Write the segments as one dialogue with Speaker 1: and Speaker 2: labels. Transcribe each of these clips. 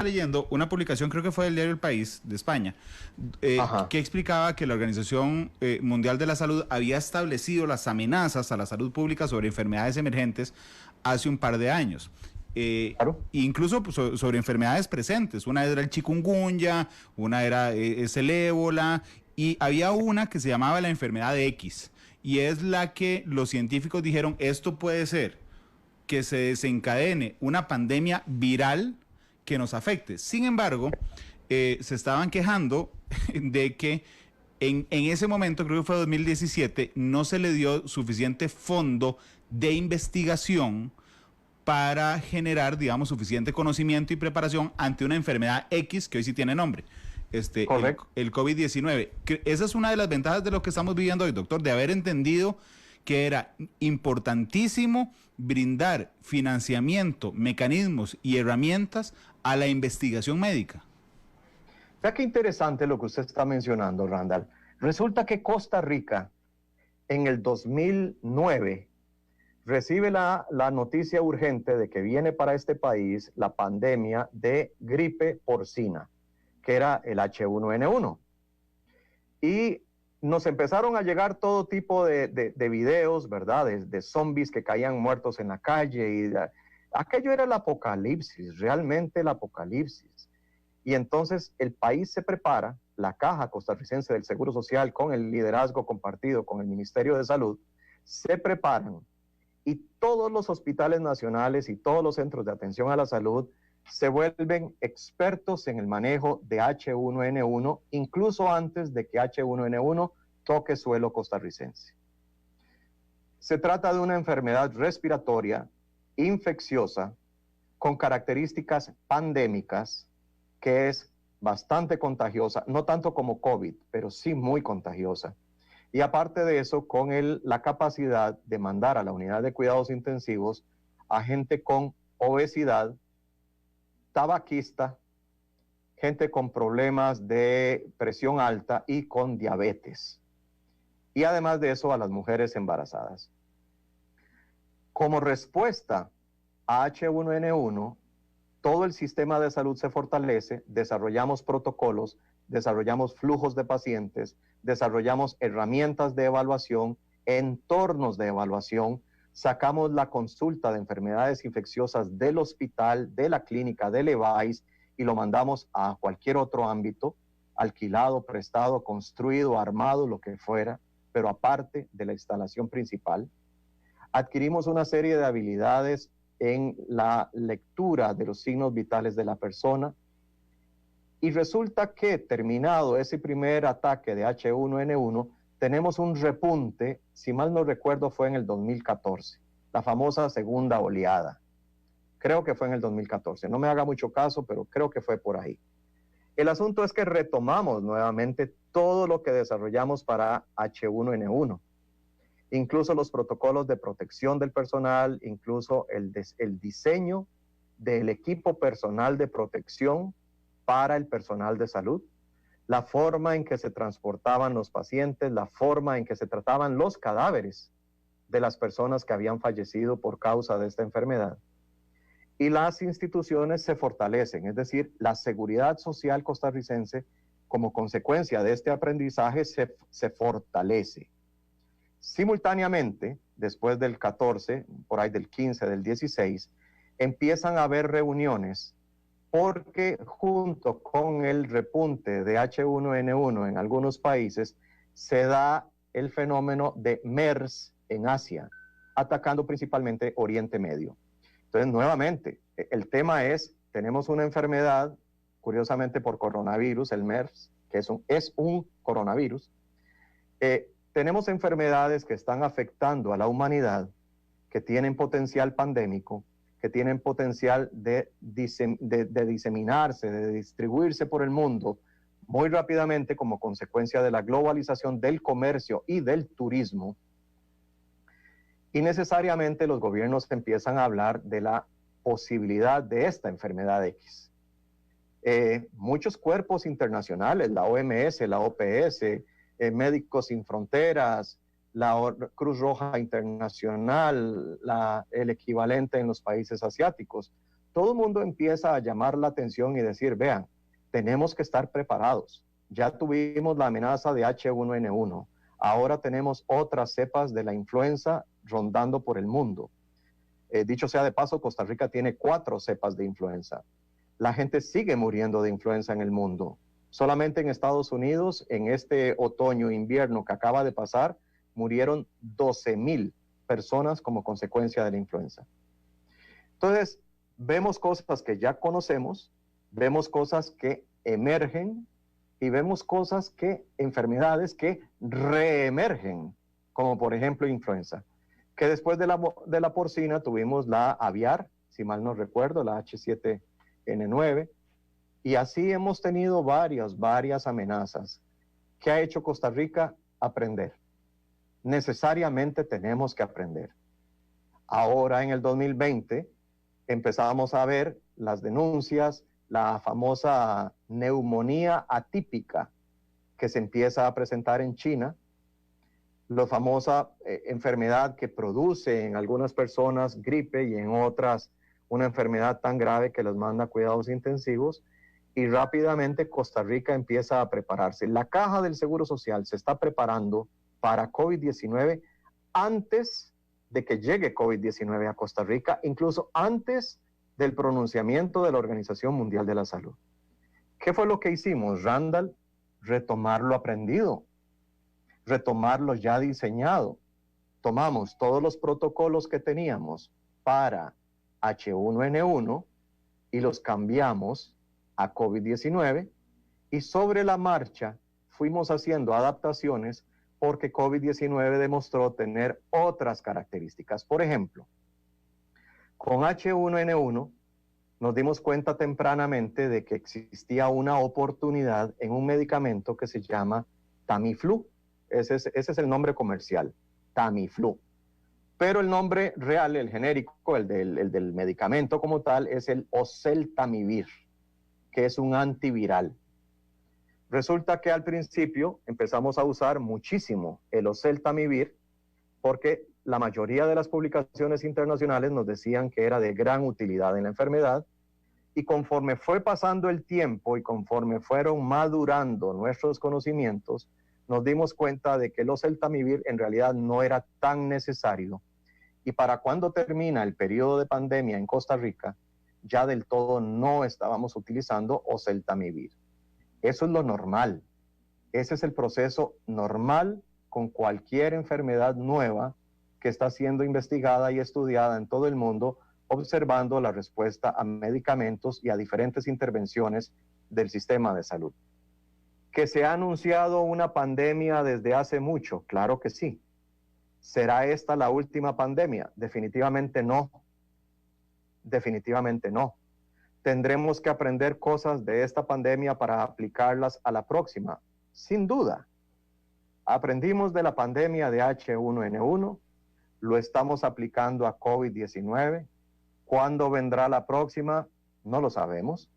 Speaker 1: leyendo una publicación, creo que fue del diario El País de España,
Speaker 2: Ajá.
Speaker 1: que explicaba que la Organización Mundial de la Salud había establecido las amenazas a la salud pública sobre enfermedades emergentes hace un par de años.
Speaker 2: Claro.
Speaker 1: Incluso pues, sobre enfermedades presentes. Una era el chikungunya, una era es el ébola, y había una que se llamaba la enfermedad de X, y es la que los científicos dijeron, esto puede ser que se desencadene una pandemia viral que nos afecte. Sin embargo, se estaban quejando de que en ese momento, creo que fue 2017, no se le dio suficiente fondo de investigación para generar, digamos, suficiente conocimiento y preparación ante una enfermedad X que hoy sí tiene nombre,
Speaker 2: Correcto.
Speaker 1: el COVID-19. Esa es una de las ventajas de lo que estamos viviendo hoy, doctor, de haber entendido que era importantísimo brindar financiamiento, mecanismos y herramientas a la investigación médica.
Speaker 2: Vea qué interesante lo que usted está mencionando, Randall. Resulta que Costa Rica en el 2009 recibe la noticia urgente de que viene para este país la pandemia de gripe porcina, que era el H1N1. Y nos empezaron a llegar todo tipo de videos, ¿verdad? De zombies que caían muertos en la calle. Aquello era el apocalipsis, realmente el apocalipsis. Y entonces el país se prepara, la Caja Costarricense del Seguro Social, con el liderazgo compartido con el Ministerio de Salud, se preparan y todos los hospitales nacionales y todos los centros de atención a la salud se vuelven expertos en el manejo de H1N1, incluso antes de que H1N1 toque suelo costarricense. Se trata de una enfermedad respiratoria, infecciosa, con características pandémicas, que es bastante contagiosa, no tanto como COVID, pero sí muy contagiosa. Y aparte de eso, con la capacidad de mandar a la unidad de cuidados intensivos a gente con obesidad, tabaquista, gente con problemas de presión alta y con diabetes. Y además de eso, a las mujeres embarazadas. Como respuesta a H1N1, todo el sistema de salud se fortalece, desarrollamos protocolos, desarrollamos flujos de pacientes, desarrollamos herramientas de evaluación, entornos de evaluación, sacamos la consulta de enfermedades infecciosas del hospital, de la clínica, del EVAIS, y lo mandamos a cualquier otro ámbito, alquilado, prestado, construido, armado, lo que fuera, pero aparte de la instalación principal. Adquirimos una serie de habilidades en la lectura de los signos vitales de la persona, y resulta que terminado ese primer ataque de H1N1, tenemos un repunte, si mal no recuerdo fue en el 2014, la famosa segunda oleada. Creo que fue en el 2014, no me haga mucho caso, pero creo que fue por ahí. El asunto es que retomamos nuevamente todo lo que desarrollamos para H1N1, incluso los protocolos de protección del personal, incluso el diseño del equipo personal de protección para el personal de salud, la forma en que se transportaban los pacientes, la forma en que se trataban los cadáveres de las personas que habían fallecido por causa de esta enfermedad. Y las instituciones se fortalecen, es decir, la seguridad social costarricense, como consecuencia de este aprendizaje, se fortalece. Simultáneamente, después del 14, por ahí del 15, del 16, empiezan a haber reuniones porque junto con el repunte de H1N1 en algunos países, se da el fenómeno de MERS en Asia, atacando principalmente Oriente Medio. Entonces, nuevamente, el tema es, tenemos una enfermedad, curiosamente por coronavirus, el MERS, que es un coronavirus. Tenemos enfermedades que están afectando a la humanidad, que tienen potencial pandémico, que tienen potencial de diseminarse, de distribuirse por el mundo muy rápidamente como consecuencia de la globalización del comercio y del turismo. Y necesariamente los gobiernos empiezan a hablar de la posibilidad de esta enfermedad X. Muchos cuerpos internacionales, la OMS, la OPS, Médicos Sin Fronteras, la Cruz Roja Internacional, el equivalente en los países asiáticos, todo el mundo empieza a llamar la atención y decir, vean, tenemos que estar preparados. Ya tuvimos la amenaza de H1N1. Ahora tenemos otras cepas de la influenza rondando por el mundo. Dicho sea de paso, Costa Rica tiene 4 cepas de influenza. La gente sigue muriendo de influenza en el mundo. Solamente en Estados Unidos, en este otoño-invierno que acaba de pasar, murieron 12,000 personas como consecuencia de la influenza. Entonces, vemos cosas que ya conocemos, vemos cosas que emergen y vemos enfermedades que reemergen, como por ejemplo influenza, que después de la porcina tuvimos la aviar, si mal no recuerdo, la H7N9, y así hemos tenido varias amenazas. ¿Qué ha hecho Costa Rica? Aprender. Necesariamente tenemos que aprender. Ahora en el 2020 empezamos a ver las denuncias, la famosa neumonía atípica que se empieza a presentar en China, la famosa enfermedad que produce en algunas personas gripe y en otras una enfermedad tan grave que los manda a cuidados intensivos, y rápidamente Costa Rica empieza a prepararse. La Caja del Seguro Social se está preparando para COVID-19 antes de que llegue COVID-19 a Costa Rica, incluso antes del pronunciamiento de la Organización Mundial de la Salud. ¿Qué fue lo que hicimos, Randall? Retomar lo aprendido, retomar lo ya diseñado. Tomamos todos los protocolos que teníamos para H1N1 y los cambiamos a COVID-19, y sobre la marcha fuimos haciendo adaptaciones porque COVID-19 demostró tener otras características. Por ejemplo, con H1N1 nos dimos cuenta tempranamente de que existía una oportunidad en un medicamento que se llama Tamiflu. Ese es el nombre comercial, Tamiflu. Pero el nombre real, el genérico, el del medicamento como tal, es el oseltamivir, que es un antiviral. Resulta que al principio empezamos a usar muchísimo el oseltamivir porque la mayoría de las publicaciones internacionales nos decían que era de gran utilidad en la enfermedad, y conforme fue pasando el tiempo y conforme fueron madurando nuestros conocimientos, nos dimos cuenta de que el oseltamivir en realidad no era tan necesario, y para cuando termina el periodo de pandemia en Costa Rica, ya del todo no estábamos utilizando oseltamivir. Eso es lo normal. Ese es el proceso normal con cualquier enfermedad nueva que está siendo investigada y estudiada en todo el mundo, observando la respuesta a medicamentos y a diferentes intervenciones del sistema de salud. ¿Que se ha anunciado una pandemia desde hace mucho? Claro que sí. ¿Será esta la última pandemia? Definitivamente no. Definitivamente no. ¿Tendremos que aprender cosas de esta pandemia para aplicarlas a la próxima? Sin duda. Aprendimos de la pandemia de H1N1, lo estamos aplicando a COVID-19. ¿Cuándo vendrá la próxima? No lo sabemos,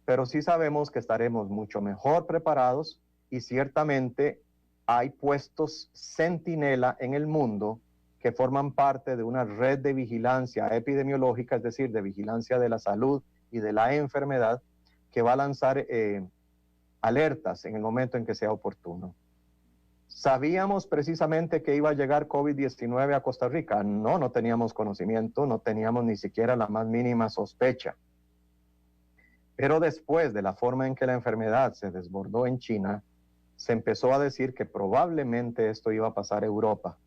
Speaker 2: pero sí sabemos que estaremos mucho mejor preparados, y ciertamente hay puestos centinela en el mundo que forman parte de una red de vigilancia epidemiológica, es decir, de vigilancia de la salud y de la enfermedad, que va a lanzar alertas en el momento en que sea oportuno. ¿Sabíamos precisamente que iba a llegar COVID-19 a Costa Rica? No, no teníamos conocimiento, no teníamos ni siquiera la más mínima sospecha. Pero después de la forma en que la enfermedad se desbordó en China, se empezó a decir que probablemente esto iba a pasar a Europa.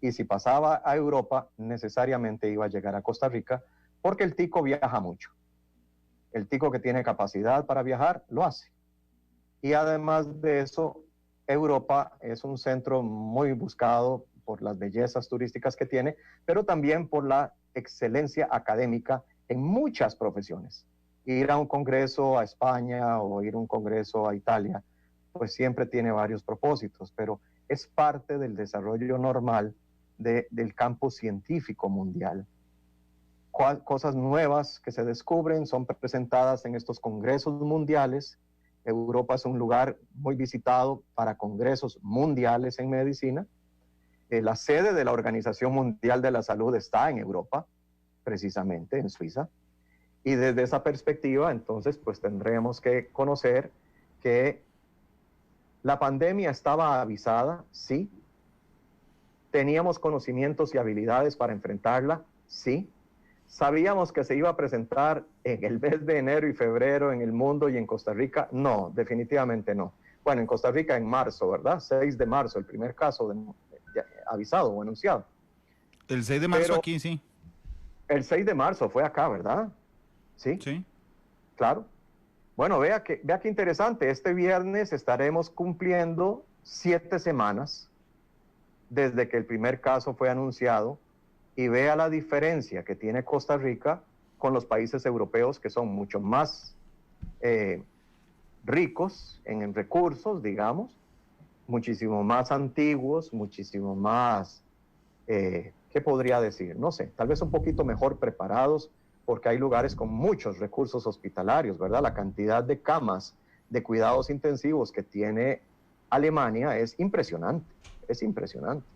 Speaker 2: Y si pasaba a Europa, necesariamente iba a llegar a Costa Rica, porque el tico viaja mucho. El tico que tiene capacidad para viajar, lo hace. Y además de eso, Europa es un centro muy buscado por las bellezas turísticas que tiene, pero también por la excelencia académica en muchas profesiones. Ir a un congreso a España o ir a un congreso a Italia, pues siempre tiene varios propósitos, pero es parte del desarrollo normal del campo científico mundial. Cosas nuevas que se descubren son presentadas en estos congresos mundiales. Europa es un lugar muy visitado para congresos mundiales en medicina. La sede de la Organización Mundial de la Salud está en Europa, precisamente en Suiza. Y desde esa perspectiva, entonces, pues tendremos que conocer que la pandemia estaba avisada, sí. Teníamos conocimientos y habilidades para enfrentarla, sí. ¿Sabíamos que se iba a presentar en el mes de enero y febrero en el mundo y en Costa Rica? No, definitivamente no. Bueno, en Costa Rica en marzo, ¿verdad? 6 de marzo, el primer caso avisado o anunciado.
Speaker 1: El 6 de marzo
Speaker 2: Pero
Speaker 1: aquí, sí.
Speaker 2: el 6 de marzo fue acá, ¿verdad? Sí,
Speaker 1: Sí.
Speaker 2: claro. Bueno, vea qué interesante. Este viernes estaremos cumpliendo 7 semanas desde que el primer caso fue anunciado y vea la diferencia que tiene Costa Rica con los países europeos que son mucho más ricos en recursos, digamos, muchísimo más antiguos, muchísimo más, ¿qué podría decir? No sé, tal vez un poquito mejor preparados, porque hay lugares con muchos recursos hospitalarios, ¿verdad? La cantidad de camas de cuidados intensivos que tiene Alemania es impresionante, es impresionante.